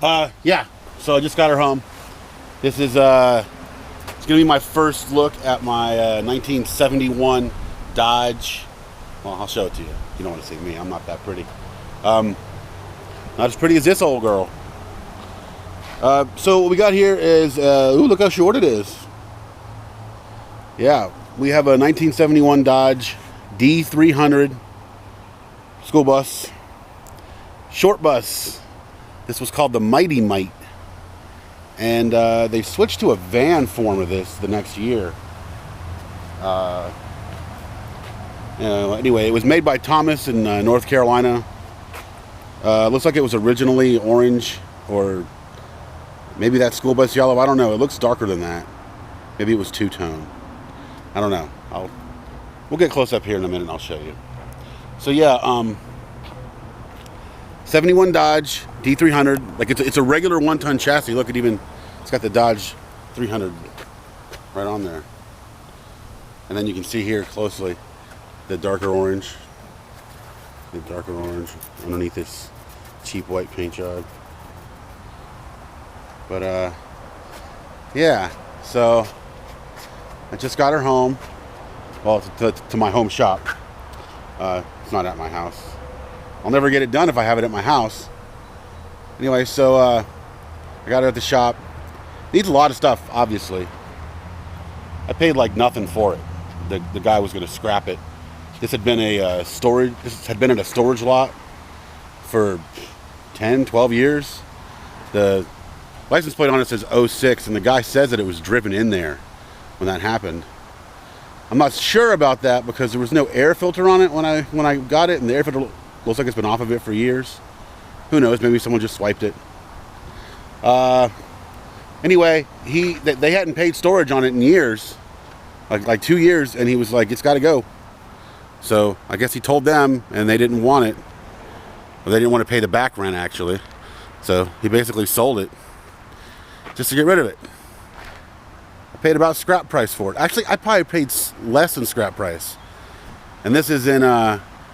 Yeah. So I just got her home. This is it's gonna be my first look at my 1971 Dodge. Well, I'll show it to you. You don't want to see me. I'm not that pretty. Not as pretty as this old girl. So what we got here is, ooh, look how short it is. Yeah, we have a 1971 Dodge D300 school bus, short bus. This was called the Mite. And they switched to a van form of this the next year. Anyway, it was made by Thomas in North Carolina. Looks like it was originally orange, or maybe that school bus yellow. I don't know. It looks darker than that. Maybe it was two-tone. I don't know. We'll get close up here in a minute and I'll show you. So yeah, 71 Dodge D300. Like it's a regular 1-ton chassis. Look, it's got the Dodge 300 right on there. And then you can see here closely the darker orange. The darker orange underneath this cheap white paint job. But yeah, so I just got her home. Well, to my home shop. It's not at my house. I'll never get it done if I have it at my house. Anyway, so I got it at the shop. Needs a lot of stuff, obviously. I paid like nothing for it. The guy was going to scrap it. This had been a storage. This had been in a storage lot for 10, 12 years. The license plate on it says 06, and the guy says that it was driven in there when that happened. I'm not sure about that because there was no air filter on it when I got it, and the air filter looks like it's been off of it for years. Who knows? Maybe someone just swiped it. Anyway, they hadn't paid storage on it in years, like 2 years, and he was like, "It's got to go." So I guess he told them, and they didn't want it, or they didn't want to pay the back rent actually. So he basically sold it just to get rid of it. I paid about scrap price for it. Actually, I probably paid less than scrap price. And this is in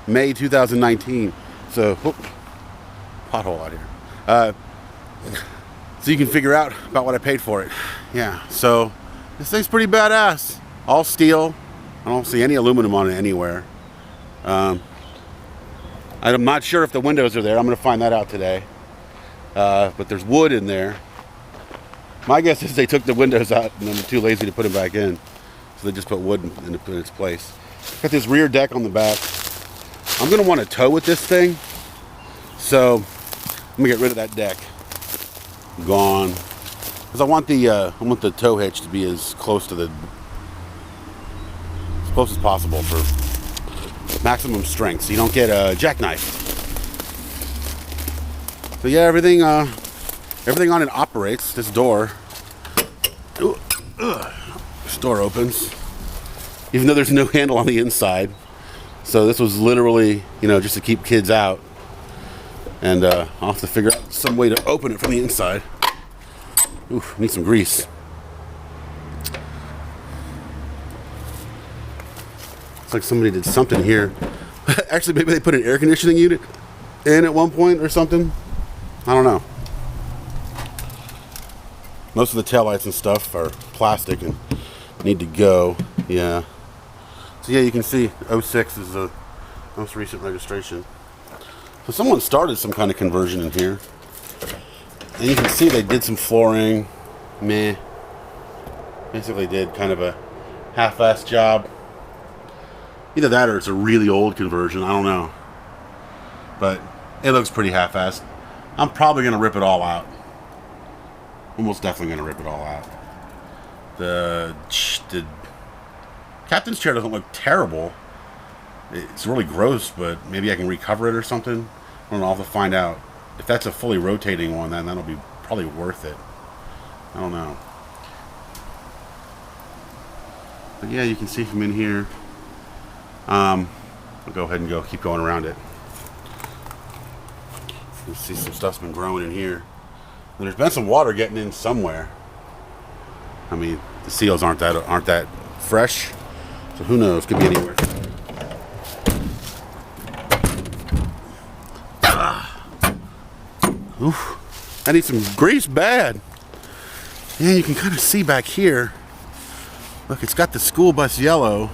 May 2019. So, whoop, pothole out here. So you can figure out about what I paid for it. Yeah, so this thing's pretty badass. All steel. I don't see any aluminum on it anywhere. I'm not sure if the windows are there. I'm going to find that out today. But there's wood in there. My guess is they took the windows out and then were too lazy to put them back in. So they just put wood in its place. Got this rear deck on the back. I'm going to want to tow with this thing. So I'm going to get rid of that deck. Gone. Because I want the tow hitch to be as close as possible for maximum strength, so you don't get a jackknife. So yeah, everything on it operates. This door, this door opens, even though there's no handle on the inside. So this was literally, just to keep kids out. And I'll have to figure out some way to open it from the inside. Ooh, need some grease. Looks like somebody did something here. Actually, maybe they put an air conditioning unit in at one point or something. I don't know. Most of the taillights and stuff are plastic and need to go. Yeah. So yeah, you can see 06 is the most recent registration. So someone started some kind of conversion in here. And you can see they did some flooring. Meh. Basically did kind of a half-assed job. Either that or it's a really old conversion. I don't know. But it looks pretty half-assed. I'm probably going to rip it all out. Almost definitely going to rip it all out. The captain's chair doesn't look terrible. It's really gross, but maybe I can recover it or something. I don't know. I'll have to find out. If that's a fully rotating one, then that'll be probably worth it. I don't know. But yeah, you can see from in here. I'll go ahead and keep going around it. You can see some stuff's been growing in here. And there's been some water getting in somewhere. I mean, the seals aren't that fresh, so who knows? Could be anywhere. Oof. I need some grease bad. And you can kind of see back here. Look, it's got the school bus yellow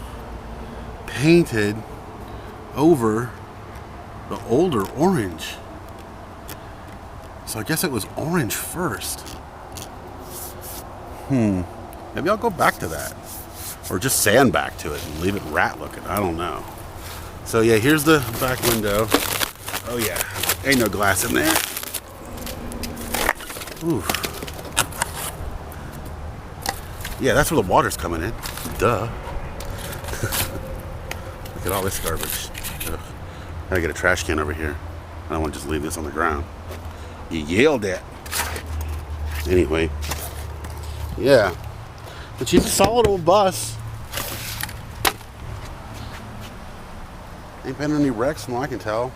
painted over the older orange. So I guess it was orange first. Maybe I'll go back to that. Or just sand back to it and leave it rat looking. I don't know. So yeah, here's the back window. Oh yeah, ain't no glass in there. Ooh. Yeah, that's where the water's coming in. Duh. Look at all this garbage. Ugh. Gotta get a trash can over here. I don't want to just leave this on the ground. You yelled at. Anyway. Yeah. But she's a solid old bus. Ain't been any wrecks from what I can tell.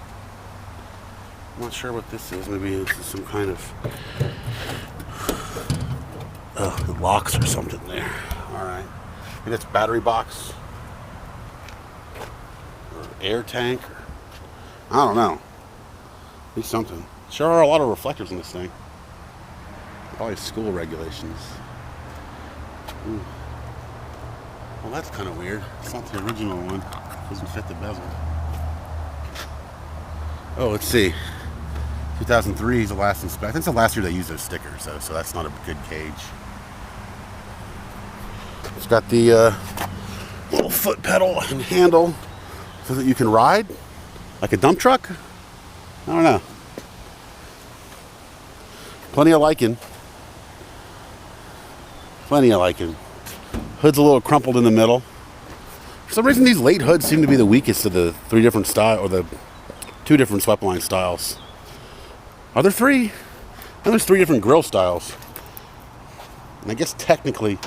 I'm not sure what this is. Maybe it's some kind of locks or something there. Alright. Maybe that's battery box. Or air tank. Or, I don't know. Maybe something. Sure are a lot of reflectors in this thing. Probably school regulations. Ooh. Well, that's kind of weird. It's not the original one. It doesn't fit the bezel. Oh, let's see. 2003 is the last inspection. I think it's the last year they used those stickers, though, so that's not a good gauge. It's got the little foot pedal and handle so that you can ride like a dump truck. I don't know. Plenty of lichen. Plenty of lichen. Hood's a little crumpled in the middle. For some reason, these late hoods seem to be the weakest of the three different style, or the two different swept line styles. Are there three? And there's three different grill styles. And I guess technically,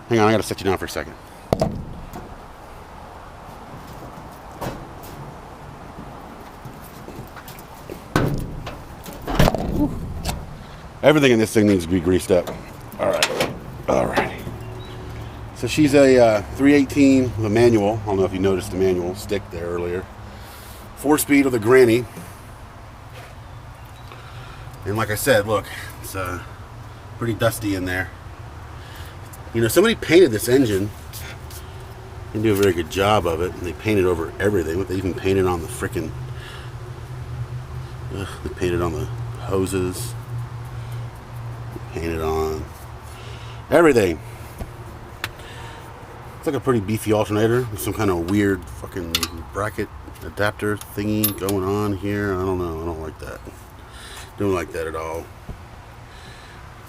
hang on, I gotta set you down for a second. Whew. Everything in this thing needs to be greased up. Alright. So she's a 318 with a manual. I don't know if you noticed the manual stick there earlier. 4-speed with a granny. And like I said, look, it's pretty dusty in there. You know, somebody painted this engine. They didn't do a very good job of it. And they painted over everything. They even painted on the frickin'... they painted on the hoses. They painted on everything. It's like a pretty beefy alternator with some kind of weird fucking bracket adapter thingy going on here. I don't know. I don't like that. Don't like that at all.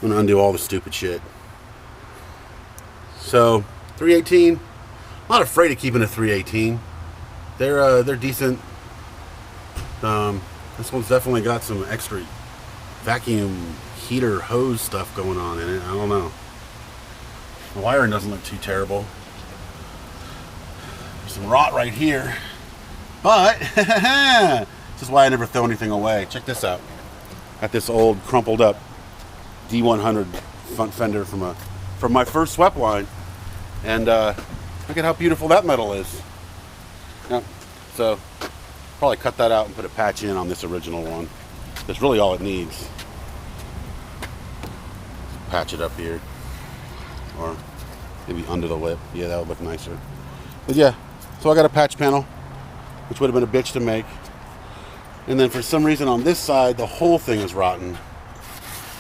I'm gonna undo all the stupid shit. So 318. Not afraid of keeping a 318. They're decent. This one's definitely got some extra vacuum heater hose stuff going on in it. I don't know. The wiring doesn't look too terrible. There's some rot right here. But, this is why I never throw anything away. Check this out. Got this old crumpled up D100 front fender from my first swept line. And look at how beautiful that metal is. Yeah. So, probably cut that out and put a patch in on this original one. That's really all it needs. Patch it up here. Or maybe under the lip. Yeah, that would look nicer. But yeah, so I got a patch panel, which would have been a bitch to make. And then for some reason on this side, the whole thing is rotten.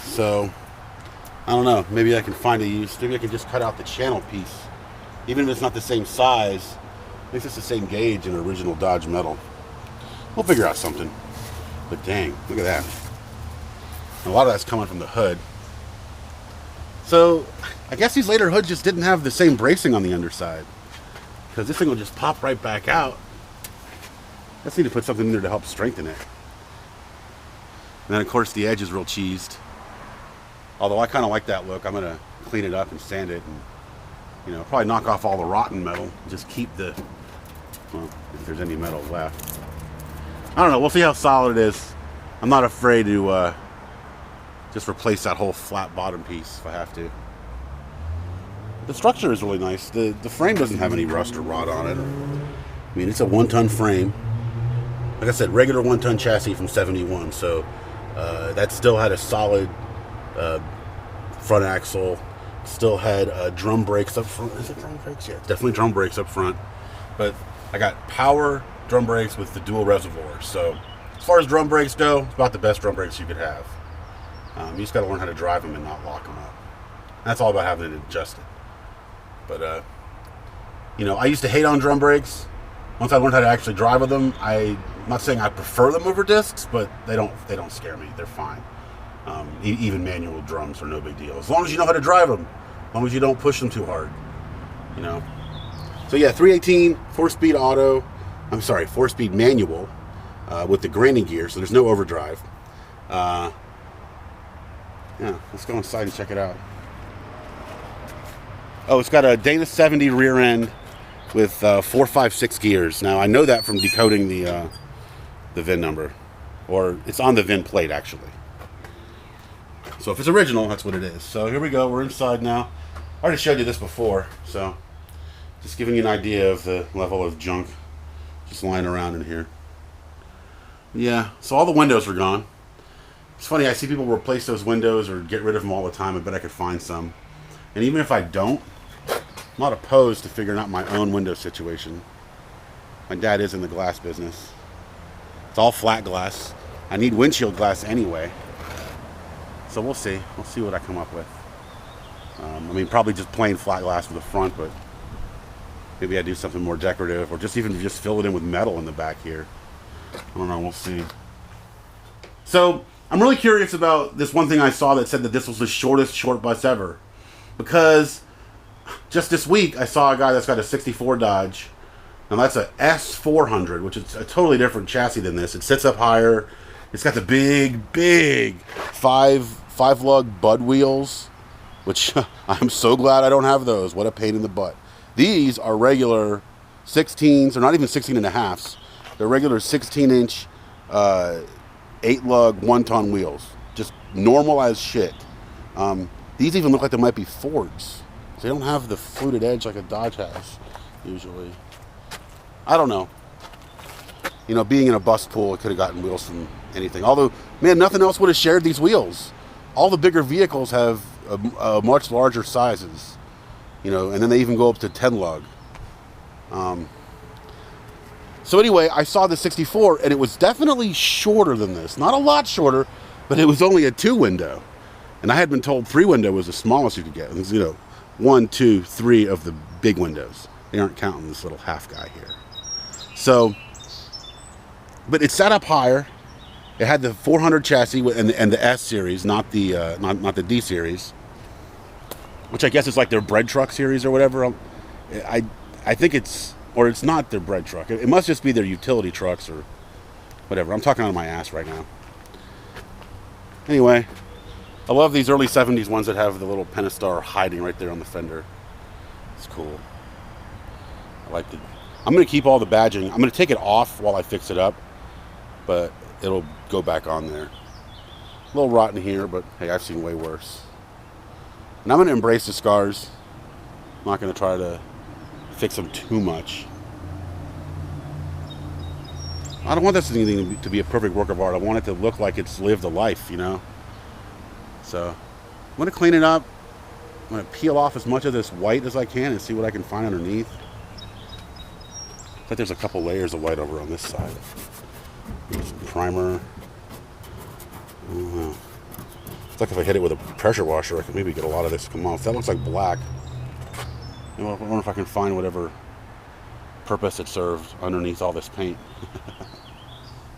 So, I don't know. Maybe I can find a use. Maybe I can just cut out the channel piece. Even if it's not the same size, at least it's the same gauge in original Dodge metal. We'll figure out something. But dang, look at that. And a lot of that's coming from the hood. So, I guess these later hoods just didn't have the same bracing on the underside. Because this thing will just pop right back out. Let's need to put something in there to help strengthen it. And then of course the edge is real cheesed. Although I kind of like that look. I'm going to clean it up and sand it. And, you know, probably knock off all the rotten metal. Just keep the, well, if there's any metal left. I don't know. We'll see how solid it is. I'm not afraid to just replace that whole flat bottom piece if I have to. The structure is really nice. The frame doesn't have any rust or rot on it. I mean, it's a 1-ton frame. Like I said, regular 1-ton chassis from 71. So that still had a solid front axle. Still had drum brakes up front. Is it drum brakes? Yeah, definitely drum brakes up front. But I got power drum brakes with the dual reservoirs. So as far as drum brakes go, it's about the best drum brakes you could have. You just got to learn how to drive them and not lock them up. That's all about having it adjusted. But, you know, I used to hate on drum brakes. Once I learned how to actually drive with them, I'm not saying I prefer them over discs, but they don't scare me. They're fine. Even manual drums are no big deal. As long as you know how to drive them. As long as you don't push them too hard. You know. So yeah, 318, 4-speed auto. I'm sorry, 4-speed manual with the graining gear, so there's no overdrive. Yeah, let's go inside and check it out. Oh, it's got a Dana 70 rear end with 4, 5, 6 gears. Now, I know that from decoding the VIN number. Or it's on the VIN plate, actually. So if it's original, that's what it is. So here we go. We're inside now. I already showed you this before. So just giving you an idea of the level of junk just lying around in here. Yeah, so all the windows are gone. It's funny, I see people replace those windows or get rid of them all the time. I bet I could find some. And even if I don't, I'm not opposed to figuring out my own window situation. My dad is in the glass business. It's all flat glass. I need windshield glass anyway. So we'll see. We'll see what I come up with. I mean, probably just plain flat glass for the front, but maybe I do something more decorative or just fill it in with metal in the back here. I don't know. We'll see. So I'm really curious about this one thing I saw that said that this was the shortest short bus ever. Because just this week I saw a guy that's got a 64 Dodge. Now that's a S400, which is a totally different chassis than this. It sits up higher. It's got the big five lug Bud wheels, which I'm so glad I don't have those. What a pain in the butt. These are regular 16s, or not even 16 and a halves. They're regular 16-inch 8-lug 1-ton wheels. Just normal as shit. These even look like they might be Fords. They don't have the fluted edge like a Dodge has, usually. I don't know. You know, being in a bus pool, it could have gotten wheels from anything. Although, man, nothing else would have shared these wheels. All the bigger vehicles have much larger sizes. You know, and then they even go up to 10-lug. So anyway, I saw the 64, and it was definitely shorter than this. Not a lot shorter, but it was only a 2-window. And I had been told 3-window was the smallest you could get. And, you know, 1, 2, 3 of the big windows. They aren't counting this little half guy here. So, but it sat up higher. It had the 400 chassis and the S series, not the not the D series, which I guess is like their bread truck series or whatever. I think it's, or it's not their bread truck. It must just be their utility trucks or whatever. I'm talking out of my ass right now. Anyway, I love these early 70s ones that have the little Pentastar hiding right there on the fender. It's cool. I like the. I'm going to keep all the badging. I'm going to take it off while I fix it up, but it'll go back on there. A little rotten here, but hey, I've seen way worse. And I'm going to embrace the scars. I'm not going to try to fix them too much. I don't want this thing to be a perfect work of art. I want it to look like it's lived a life, you know? So I'm going to clean it up. I'm going to peel off as much of this white as I can and see what I can find underneath. Looks like there's a couple layers of white over on this side. Some primer. I don't know. It's like if I hit it with a pressure washer, I could maybe get a lot of this to come off. That looks like black. I wonder if I can find whatever purpose it served underneath all this paint.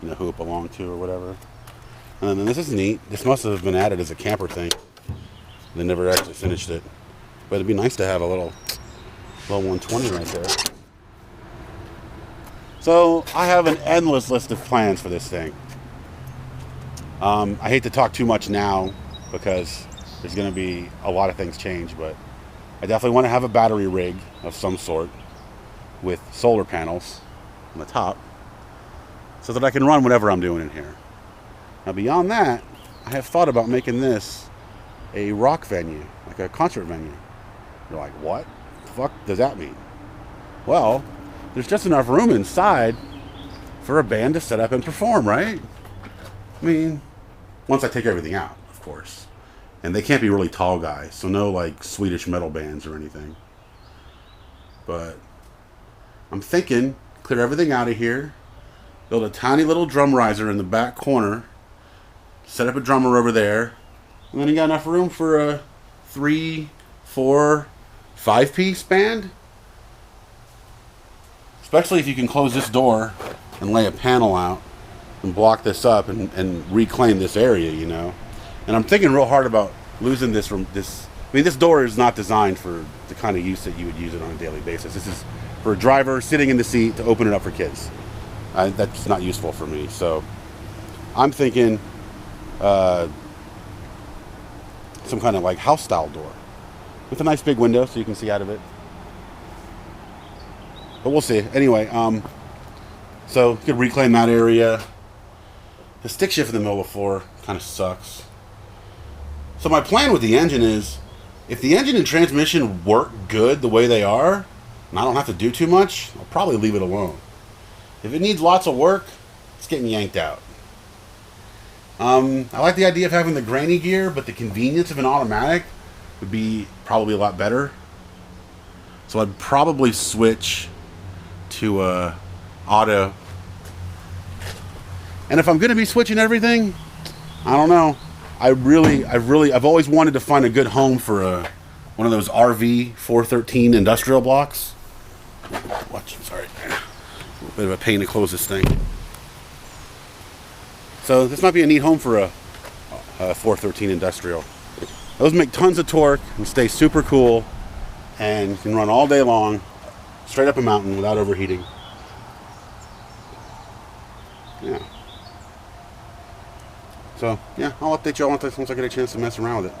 You know, who it belonged to or whatever. And then this is neat. This must have been added as a camper thing. They never actually finished it. But it'd be nice to have a little 120 right there. So I have an endless list of plans for this thing. I hate to talk too much now because there's going to be a lot of things change, but I definitely want to have a battery rig of some sort with solar panels on the top so that I can run whatever I'm doing in here. Now beyond that, I have thought about making this a rock venue, like a concert venue. You're like, what the fuck does that mean? Well, there's just enough room inside for a band to set up and perform, right? I mean, once I take everything out, of course. And they can't be really tall guys, so no like Swedish metal bands or anything. But I'm thinking, clear everything out of here, build a tiny little drum riser in the back corner, set up a drummer over there, and then you got enough room for a 3, 4, 5-piece band. Especially if you can close this door and lay a panel out and block this up and reclaim this area, you know. And I'm thinking real hard about losing this from this. I mean, this door is not designed for the kind of use that you would use it on a daily basis. This is for a driver sitting in the seat to open it up for kids. That's not useful for me. So I'm thinking some kind of like house style door with a nice big window so you can see out of it. But we'll see. Anyway, so you could reclaim that area. The stick shift in the middle of the floor kind of sucks. So my plan with the engine is, if the engine and transmission work good the way they are, and I don't have to do too much, I'll probably leave it alone. If it needs lots of work, it's getting yanked out. I like the idea of having the granny gear, but the convenience of an automatic would be probably a lot better. So I'd probably switch to auto. And if I'm going to be switching everything, I don't know. I've always wanted to find a good home for one of those RV 413 industrial blocks. Watch, sorry. A little bit of a pain to close this thing. So this might be a neat home for a 413 industrial. Those make tons of torque and stay super cool and can run all day long, straight up a mountain without overheating. Yeah. So, yeah, I'll update you all once I get a chance to mess around with it.